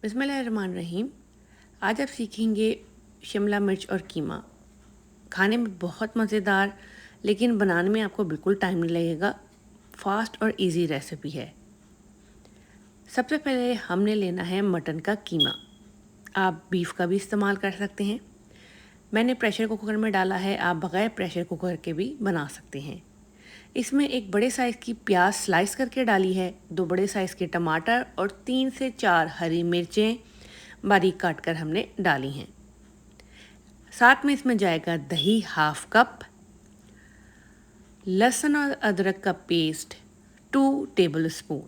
बिस्मिल्लाहिर्रहमानिर्रहीम। आज आप सीखेंगे शिमला मिर्च और कीमा। खाने में बहुत मज़ेदार, लेकिन बनाने में आपको बिल्कुल टाइम नहीं लगेगा। फास्ट और इजी रेसिपी है। सबसे पहले हमने लेना है मटन का कीमा। आप बीफ का भी इस्तेमाल कर सकते हैं। मैंने प्रेशर कुकर में डाला है, आप बगैर प्रेशर कुकर के भी बना सकते हैं। इसमें एक बड़े साइज़ की प्याज स्लाइस करके डाली है, 2 बड़े साइज़ के टमाटर और 3 से 4 हरी मिर्चें बारीक काट कर हमने डाली हैं। साथ में इसमें जाएगा दही हाफ कप, लहसुन और अदरक का पेस्ट 2 टेबल स्पून।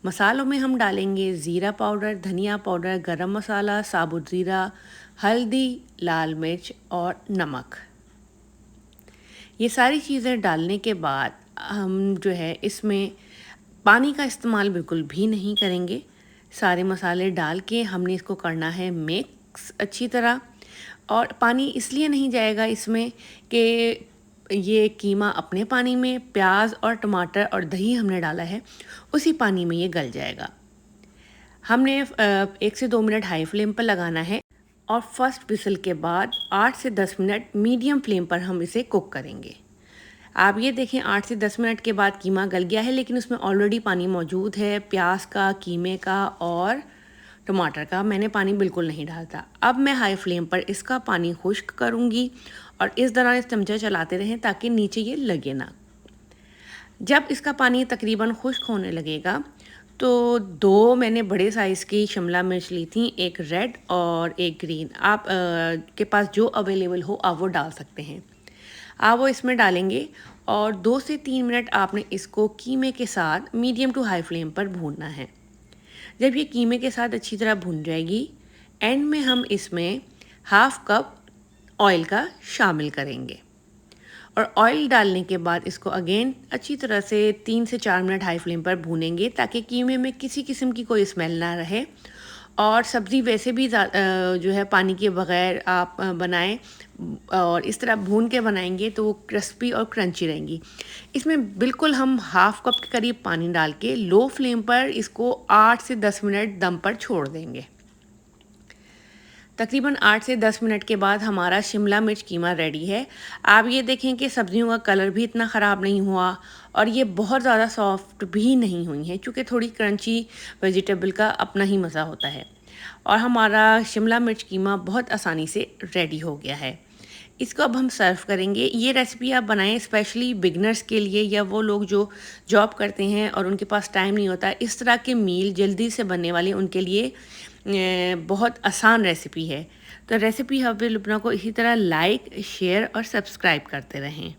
मसालों में हम डालेंगे ज़ीरा पाउडर, धनिया पाउडर, गरम मसाला, साबुत ज़ीरा, हल्दी, लाल मिर्च और नमक। ये सारी चीज़ें डालने के बाद हम जो है इसमें पानी का इस्तेमाल बिल्कुल भी नहीं करेंगे। सारे मसाले डाल के हमने इसको करना है मिक्स अच्छी तरह। और पानी इसलिए नहीं जाएगा इसमें कि ये कीमा अपने पानी में, प्याज और टमाटर और दही हमने डाला है उसी पानी में ये गल जाएगा। हमने 1 से 2 मिनट हाई फ्लेम पर लगाना है और फर्स्ट विसल के बाद 8 से 10 मिनट मीडियम फ्लेम पर हम इसे कुक करेंगे। आप ये देखें 8 से 10 मिनट के बाद कीमा गल गया है, लेकिन उसमें ऑलरेडी पानी मौजूद है, प्याज का, कीमे का और टमाटर का। मैंने पानी बिल्कुल नहीं डालता। अब मैं हाई फ्लेम पर इसका पानी खुश्क करूँगी और इस दौरान इस चमचा चलाते रहें ताकि नीचे ये लगे ना। जब इसका पानी तकरीबन खुश्क होने लगेगा तो 2 मैंने बड़े साइज़ की शिमला मिर्च ली थी, एक रेड और एक ग्रीन। आप के पास जो अवेलेबल हो आप वो डाल सकते हैं। आप वो इसमें डालेंगे और 2 से 3 मिनट आपने इसको कीमे के साथ मीडियम टू हाई फ्लेम पर भूनना है। जब ये कीमे के साथ अच्छी तरह भुन जाएगी, एंड में हम इसमें हाफ कप ऑयल का शामिल करेंगे और ऑयल डालने के बाद इसको अगेन अच्छी तरह से 3 से 4 मिनट हाई फ्लेम पर भूनेंगे ताकि कीमे में किसी किस्म की कोई स्मेल ना रहे। और सब्ज़ी वैसे भी जो है पानी के बगैर आप बनाएं और इस तरह भून के बनाएंगे तो वो क्रिस्पी और क्रंची रहेंगी। इसमें बिल्कुल हम हाफ कप के करीब पानी डाल के लो फ्लेम पर इसको 8 से 10 मिनट दम पर छोड़ देंगे। तकरीबन 8 से 10 मिनट के बाद हमारा शिमला मिर्च कीमा रेडी है। आप ये देखें कि सब्जियों का कलर भी इतना ख़राब नहीं हुआ और ये बहुत ज़्यादा सॉफ्ट भी नहीं हुई हैं, क्योंकि थोड़ी क्रंची वेजिटेबल का अपना ही मज़ा होता है। और हमारा शिमला मिर्च कीमा बहुत आसानी से रेडी हो गया है। इसको अब हम सर्व करेंगे। ये रेसिपी आप बनाएं स्पेशली बिगनर्स के लिए या वो लोग जो जॉब करते हैं और उनके पास टाइम नहीं होता। इस तरह के मील जल्दी से बनने वाले उनके लिए बहुत आसान रेसिपी है। तो रेसिपी हबी लुबना को इसी तरह लाइक, शेयर और सब्सक्राइब करते रहें।